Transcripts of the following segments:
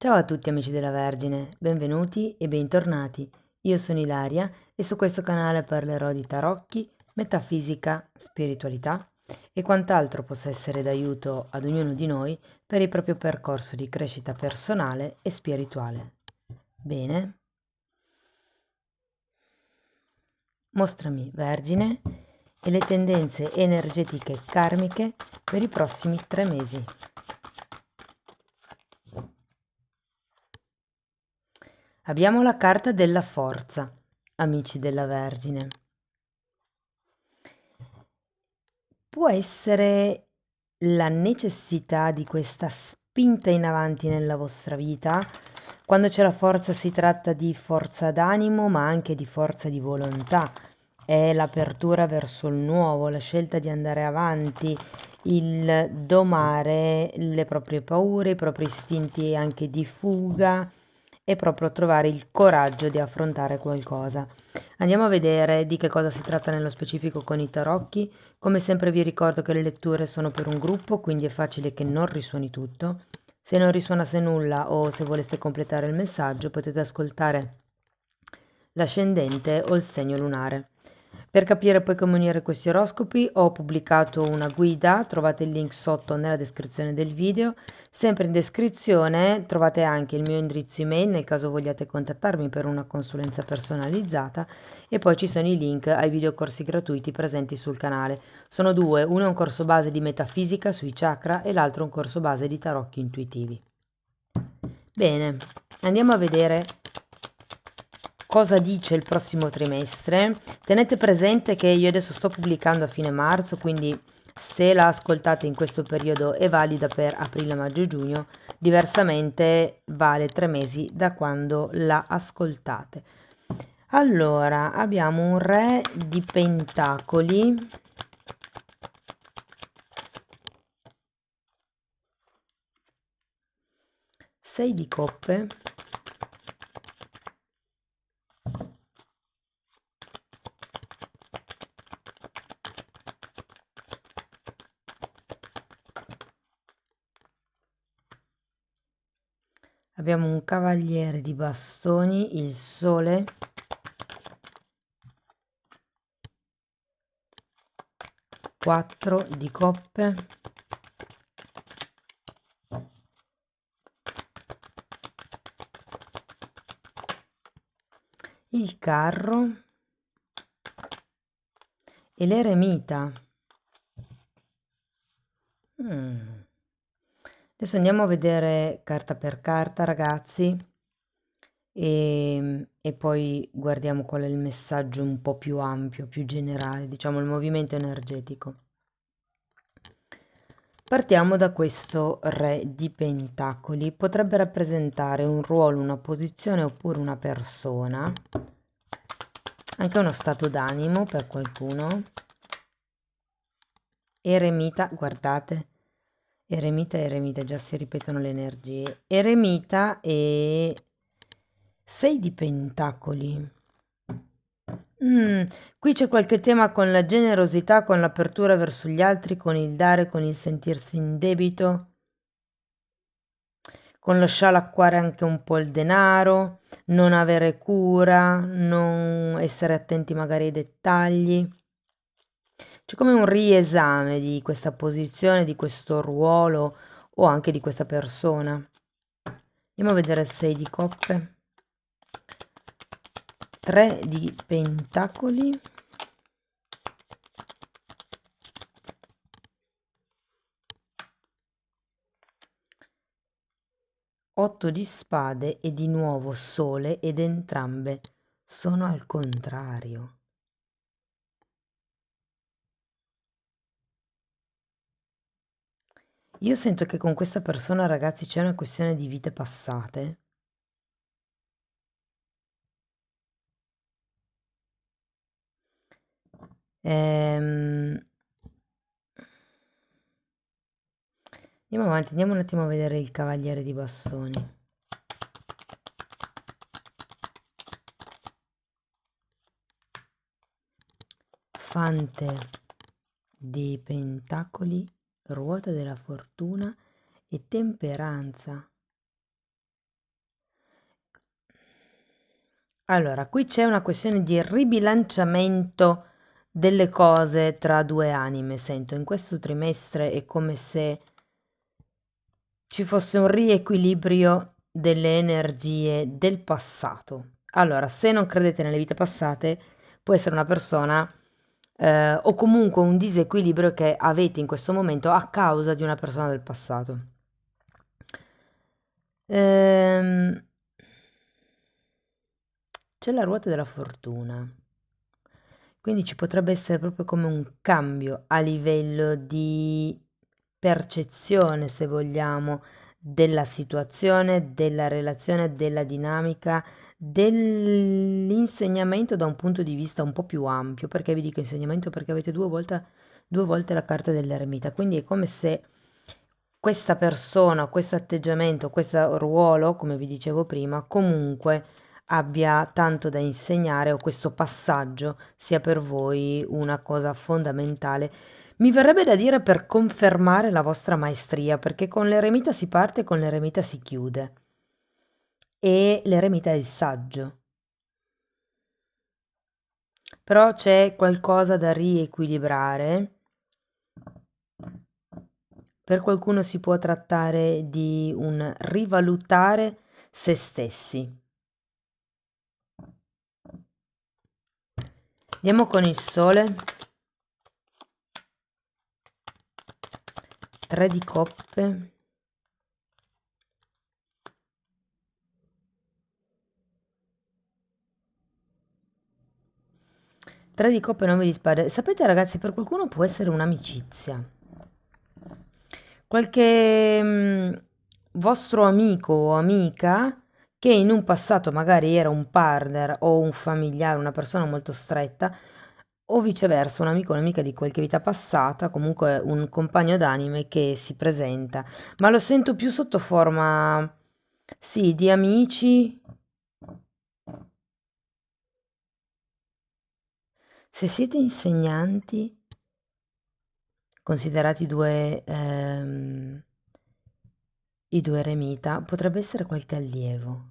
Ciao a tutti amici della Vergine, benvenuti e bentornati. Io sono Ilaria e su questo canale parlerò di tarocchi, metafisica, spiritualità e quant'altro possa essere d'aiuto ad ognuno di noi per il proprio percorso di crescita personale e spirituale. Bene, mostrami Vergine e le tendenze energetiche karmiche per i prossimi 3 mesi. Abbiamo la carta della forza, amici della Vergine. Può essere la necessità di questa spinta in avanti nella vostra vita. Quando c'è la forza si tratta di forza d'animo, ma anche di forza di volontà. È l'apertura verso il nuovo, la scelta di andare avanti, il domare le proprie paure, i propri istinti anche di fuga e proprio trovare il coraggio di affrontare qualcosa. Andiamo a vedere di che cosa si tratta nello specifico con i tarocchi. Come sempre vi ricordo che le letture sono per un gruppo, quindi è facile che non risuoni tutto. Se non risuonasse nulla o se voleste completare il messaggio, potete ascoltare l'ascendente o il segno lunare. Per capire poi come unire questi oroscopi ho pubblicato una guida, trovate il link sotto nella descrizione del video. Sempre in descrizione trovate anche il mio indirizzo email nel caso vogliate contattarmi per una consulenza personalizzata e poi ci sono i link ai videocorsi gratuiti presenti sul canale. Sono due, uno è un corso base di metafisica sui chakra e l'altro un corso base di tarocchi intuitivi. Bene, andiamo a vedere cosa dice il prossimo trimestre. Tenete presente che io adesso sto pubblicando a fine marzo, quindi se la ascoltate in questo periodo è valida per aprile, maggio e giugno, diversamente vale 3 mesi da quando la ascoltate. Allora, abbiamo un re di pentacoli, 6 di coppe, abbiamo un cavaliere di bastoni, il sole, 4 di coppe, il carro e l'eremita. Adesso andiamo a vedere carta per carta, ragazzi, e poi guardiamo qual è il messaggio un po' più ampio, più generale, diciamo il movimento energetico. Partiamo da questo re di pentacoli. Potrebbe rappresentare un ruolo, una posizione oppure una persona, anche uno stato d'animo per qualcuno. Eremita, guardate, eremita e eremita, già si ripetono le energie. Eremita e 6 di pentacoli. Mm, Qui c'è qualche tema con la generosità, con l'apertura verso gli altri, con il dare, con il sentirsi in debito, con lo scialacquare anche un po' il denaro, non avere cura, non essere attenti magari ai dettagli. C'è come un riesame di questa posizione, di questo ruolo o anche di questa persona. Andiamo a vedere il 6 di coppe, 3 di pentacoli, 8 di spade e di nuovo sole ed entrambe sono al contrario. Io sento che con questa persona, ragazzi, c'è una questione di vite passate. Ehm, Andiamo avanti, andiamo un attimo a vedere il cavaliere di bastoni. Fante di pentacoli, ruota della fortuna e temperanza. Allora, qui c'è una questione di ribilanciamento delle cose tra due anime, sento. In questo trimestre è come se ci fosse un riequilibrio delle energie del passato. Allora, se non credete nelle vite passate, può essere una persona o comunque un disequilibrio che avete in questo momento a causa di una persona del passato. Ehm, C'è la ruota della fortuna. Quindi ci potrebbe essere proprio come un cambio a livello di percezione, se vogliamo, della situazione, della relazione, della dinamica, dell'insegnamento da un punto di vista un po' più ampio. Perché vi dico insegnamento? Perché avete due volte la carta dell'eremita. Quindi è come se questa persona, questo atteggiamento, questo ruolo, come vi dicevo prima, comunque abbia tanto da insegnare o questo passaggio sia per voi una cosa fondamentale. Mi verrebbe da dire per confermare la vostra maestria, perché con l'eremita si parte e con l'eremita si chiude. E l'eremita è il saggio. Però c'è qualcosa da riequilibrare. Per qualcuno si può trattare di un rivalutare se stessi. Andiamo con il sole. 3 di coppe. Tre di coppe, 9 di spade. Sapete ragazzi, per qualcuno può essere un'amicizia. Qualche vostro amico o amica che in un passato magari era un partner o un familiare, una persona molto stretta, o viceversa, un amico o un'amica di qualche vita passata, comunque un compagno d'anime che si presenta. Ma lo sento più sotto forma, sì, di amici. Se siete insegnanti, considerati i due eremita, potrebbe essere qualche allievo.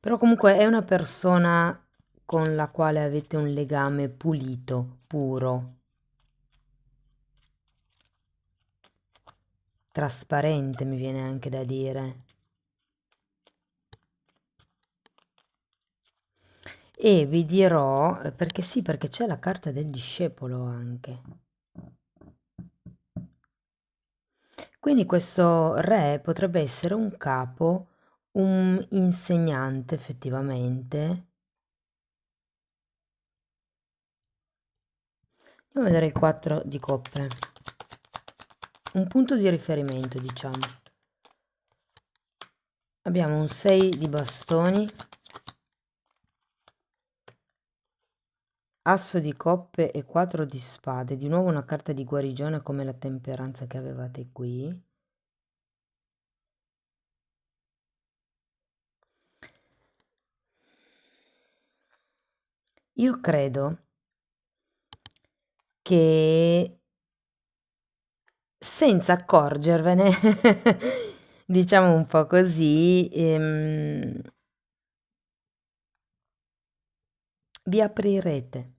Però comunque è una persona con la quale avete un legame pulito, puro, trasparente, mi viene anche da dire. E vi dirò, perché sì, perché c'è la carta del discepolo anche. Quindi questo re potrebbe essere un capo, un insegnante effettivamente. Andiamo a vedere il 4 di coppe. Un punto di riferimento, diciamo. Abbiamo un 6 di bastoni, asso di coppe e 4 di spade. Di nuovo una carta di guarigione come la temperanza che avevate qui. Io credo che senza accorgervene, diciamo un po' così, vi aprirete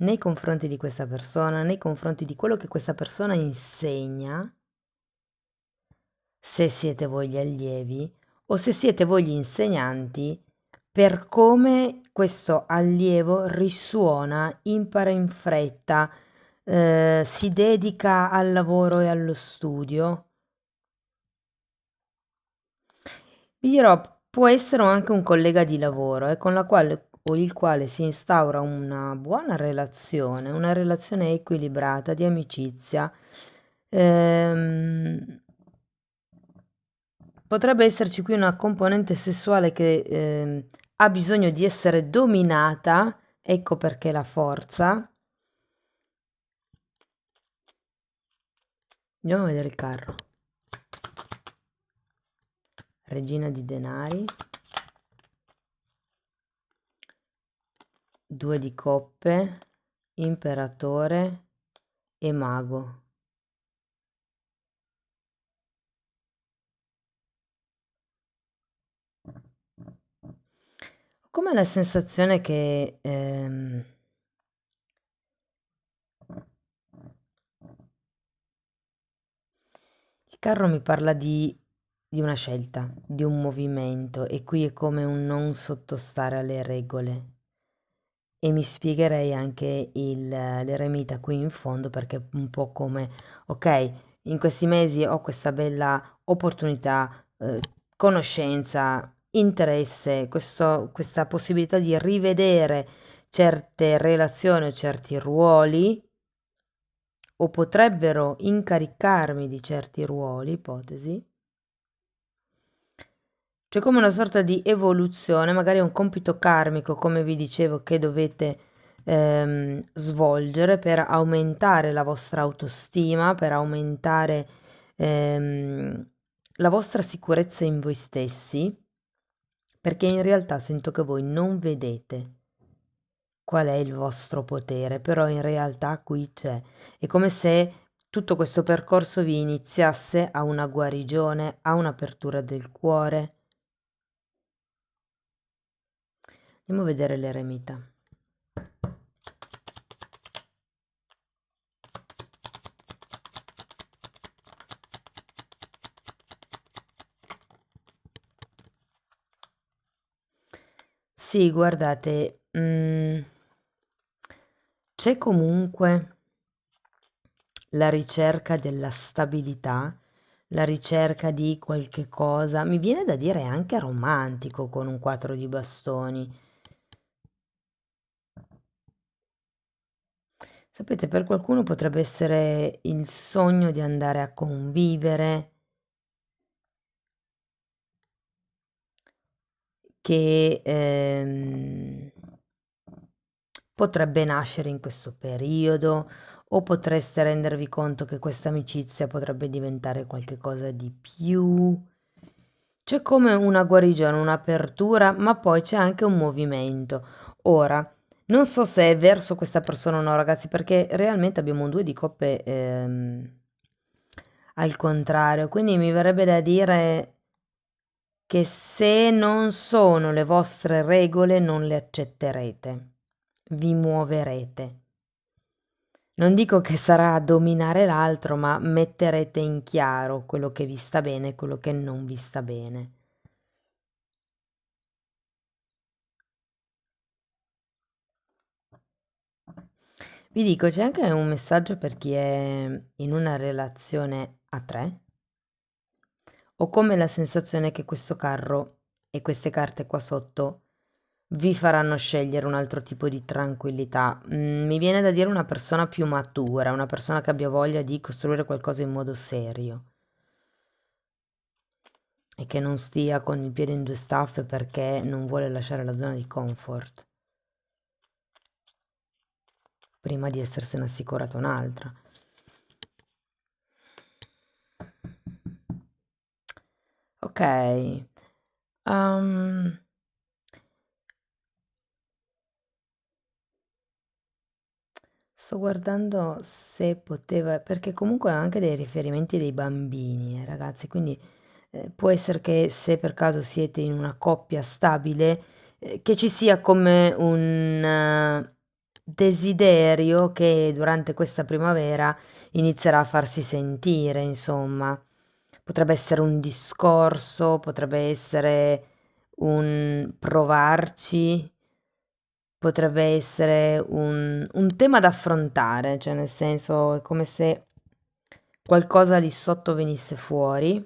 nei confronti di questa persona, nei confronti di quello che questa persona insegna, se siete voi gli allievi o se siete voi gli insegnanti, per come questo allievo risuona, impara in fretta, si dedica al lavoro e allo studio. Vi dirò, può essere anche un collega di lavoro, con la quale o il quale si instaura una buona relazione, una relazione equilibrata di amicizia. Ehm, Potrebbe esserci qui una componente sessuale che ha bisogno di essere dominata, ecco perché la forza. Andiamo a vedere il carro. Regina di denari. 2 di coppe, imperatore e mago. come la sensazione che il carro mi parla di una scelta, di un movimento, e qui è come un non sottostare alle regole. E mi spiegherei anche l'eremita qui in fondo, perché è un po' come, ok, in questi mesi ho questa bella opportunità, conoscenza, interesse, questa possibilità di rivedere certe relazioni o certi ruoli, o potrebbero incaricarmi di certi ruoli, ipotesi. C'è come una sorta di evoluzione, magari un compito karmico, come vi dicevo, che dovete svolgere per aumentare la vostra autostima, per aumentare la vostra sicurezza in voi stessi, perché in realtà sento che voi non vedete qual è il vostro potere, però in realtà qui c'è. È come se tutto questo percorso vi iniziasse a una guarigione, a un'apertura del cuore. Andiamo a vedere l'eremita. Sì, guardate, c'è comunque la ricerca della stabilità, la ricerca di qualche cosa, mi viene da dire anche romantico con un 4 di bastoni. Sapete, per qualcuno potrebbe essere il sogno di andare a convivere, che potrebbe nascere in questo periodo, o potreste rendervi conto che questa amicizia potrebbe diventare qualcosa di più. C'è come una guarigione, un'apertura, ma poi c'è anche un movimento. Ora, non so se è verso questa persona o no, ragazzi, perché realmente abbiamo un 2 di coppe al contrario, quindi mi verrebbe da dire che se non sono le vostre regole non le accetterete, vi muoverete. Non dico che sarà a dominare l'altro, ma metterete in chiaro quello che vi sta bene e quello che non vi sta bene. Vi dico, c'è anche un messaggio per chi è in una relazione a tre. Ho come la sensazione che questo carro e queste carte qua sotto vi faranno scegliere un altro tipo di tranquillità. Mi viene da dire una persona più matura, una persona che abbia voglia di costruire qualcosa in modo serio e che non stia con il piede in due staffe perché non vuole lasciare la zona di comfort prima di essersene assicurata un'altra. Ok. Um, Sto guardando se poteva, perché comunque ha anche dei riferimenti dei bambini, ragazzi, quindi può essere che se per caso siete in una coppia stabile, che ci sia come un desiderio che durante questa primavera inizierà a farsi sentire, insomma. Potrebbe essere un discorso, potrebbe essere un provarci, potrebbe essere un tema da affrontare, cioè nel senso è come se qualcosa lì sotto venisse fuori.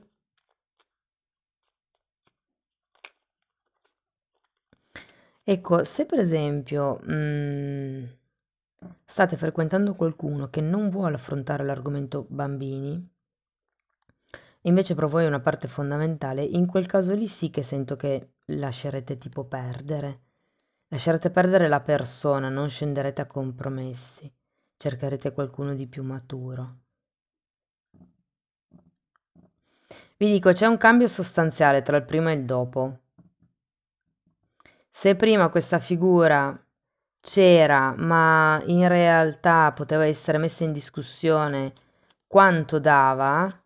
Ecco, se per esempio state frequentando qualcuno che non vuole affrontare l'argomento bambini, invece per voi è una parte fondamentale, in quel caso lì sì che sento che lascerete tipo perdere. Lascerete perdere la persona, non scenderete a compromessi. Cercherete qualcuno di più maturo. Vi dico, c'è un cambio sostanziale tra il prima e il dopo. Se prima questa figura c'era, ma in realtà poteva essere messa in discussione quanto dava,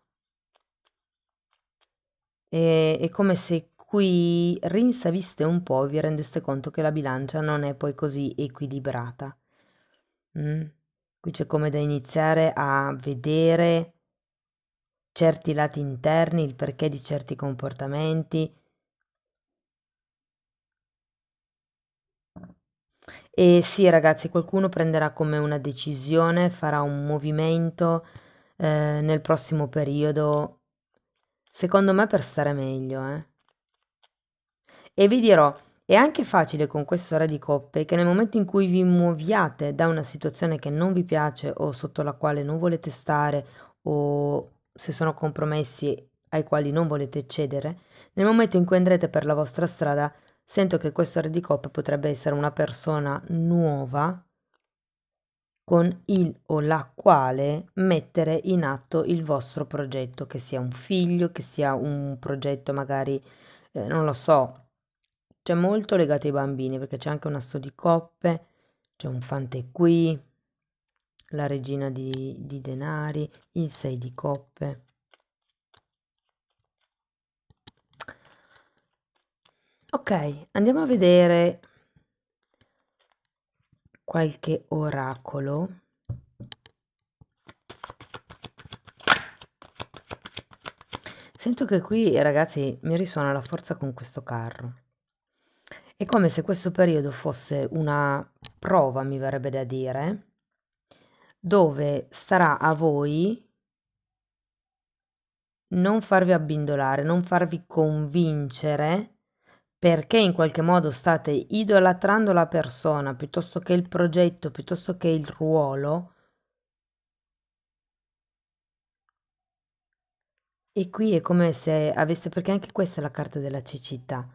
è come se cui rinsaviste un po' e vi rendeste conto che la bilancia non è poi così equilibrata. Qui c'è come da iniziare a vedere certi lati interni, il perché di certi comportamenti. E sì, ragazzi, qualcuno prenderà come una decisione, farà un movimento nel prossimo periodo, secondo me per stare meglio, eh. E vi dirò, è anche facile con questo re di coppe che nel momento in cui vi muoviate da una situazione che non vi piace o sotto la quale non volete stare o se sono compromessi ai quali non volete cedere, nel momento in cui andrete per la vostra strada, sento che questo re di coppe potrebbe essere una persona nuova con il o la quale mettere in atto il vostro progetto, che sia un figlio, che sia un progetto magari, non lo so, c'è molto legato ai bambini perché c'è anche un asso di coppe, c'è un fante qui, la regina di denari, il 6 di coppe. Ok, andiamo a vedere qualche oracolo. Sento che qui, ragazzi, mi risuona la forza con questo carro. È come se questo periodo fosse una prova, mi verrebbe da dire, dove starà a voi non farvi abbindolare, non farvi convincere perché in qualche modo state idolatrando la persona piuttosto che il progetto, piuttosto che il ruolo. E qui è come se aveste, perché anche questa è la carta della cecità.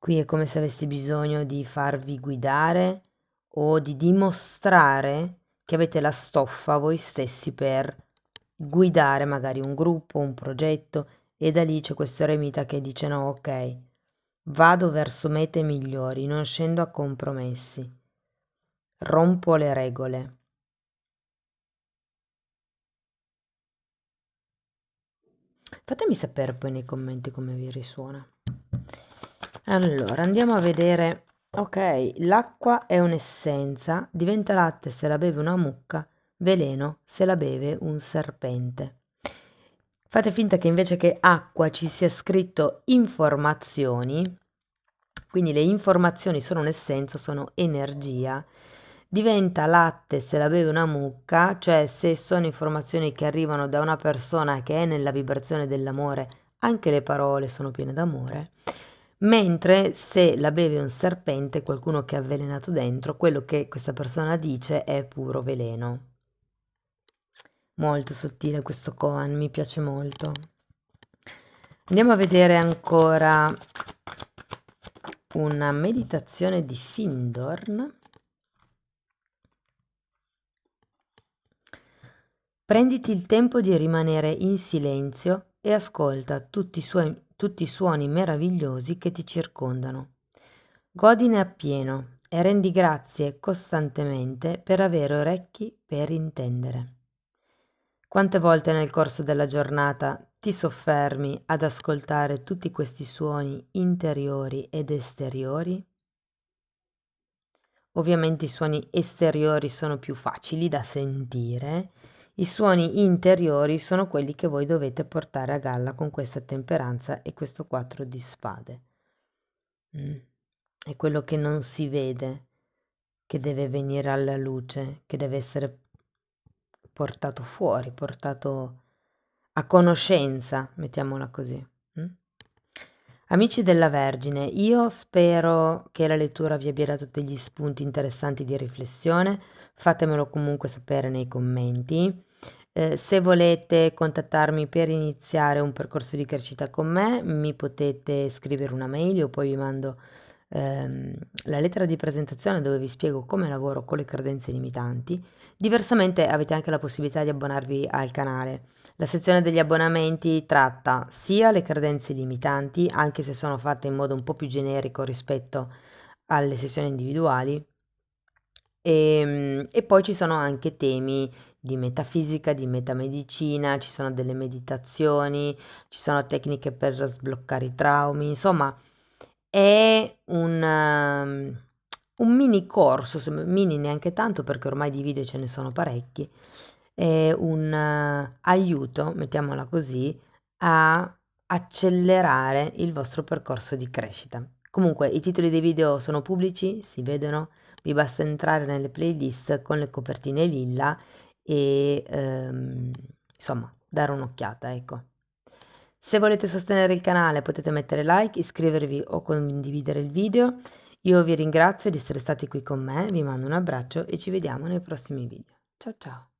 Qui è come se aveste bisogno di farvi guidare o di dimostrare che avete la stoffa voi stessi per guidare magari un gruppo, un progetto, e da lì c'è questo eremita che dice no, ok, vado verso mete migliori, non scendo a compromessi, rompo le regole. Fatemi sapere poi nei commenti come vi risuona. Allora, andiamo a vedere. Ok, l'acqua è un'essenza, diventa latte se la beve una mucca, veleno se la beve un serpente. Fate finta che invece che acqua ci sia scritto informazioni, quindi le informazioni sono un'essenza, sono energia. Diventa latte se la beve una mucca, cioè se sono informazioni che arrivano da una persona che è nella vibrazione dell'amore, anche le parole sono piene d'amore. Mentre se la beve un serpente, qualcuno che è avvelenato dentro, quello che questa persona dice è puro veleno. Molto sottile questo koan, mi piace molto. Andiamo a vedere ancora una meditazione di Findorn. Prenditi il tempo di rimanere in silenzio e ascolta tutti i suoni meravigliosi che ti circondano. Godine appieno e rendi grazie costantemente per avere orecchi per intendere. Quante volte nel corso della giornata ti soffermi ad ascoltare tutti questi suoni interiori ed esteriori? Ovviamente i suoni esteriori sono più facili da sentire, i suoni interiori sono quelli che voi dovete portare a galla con questa temperanza e questo 4 di spade. È quello che non si vede, che deve venire alla luce, che deve essere portato fuori, portato a conoscenza, mettiamola così. Amici della Vergine, io spero che la lettura vi abbia dato degli spunti interessanti di riflessione, fatemelo comunque sapere nei commenti. Se volete contattarmi per iniziare un percorso di crescita con me, mi potete scrivere una mail, io poi vi mando la lettera di presentazione dove vi spiego come lavoro con le credenze limitanti. Diversamente avete anche la possibilità di abbonarvi al canale. La sezione degli abbonamenti tratta sia le credenze limitanti, anche se sono fatte in modo un po' più generico rispetto alle sessioni individuali, e poi ci sono anche temi di metafisica, di metamedicina, ci sono delle meditazioni, ci sono tecniche per sbloccare i traumi, insomma è un mini corso, mini neanche tanto perché ormai di video ce ne sono parecchi, è un aiuto, mettiamola così, a accelerare il vostro percorso di crescita. Comunque i titoli dei video sono pubblici, si vedono, vi basta entrare nelle playlist con le copertine lilla e insomma dare un'occhiata, ecco. Se volete sostenere il canale potete mettere like, iscrivervi o condividere il video. Io vi ringrazio di essere stati qui con me, vi mando un abbraccio e ci vediamo nei prossimi video. Ciao ciao!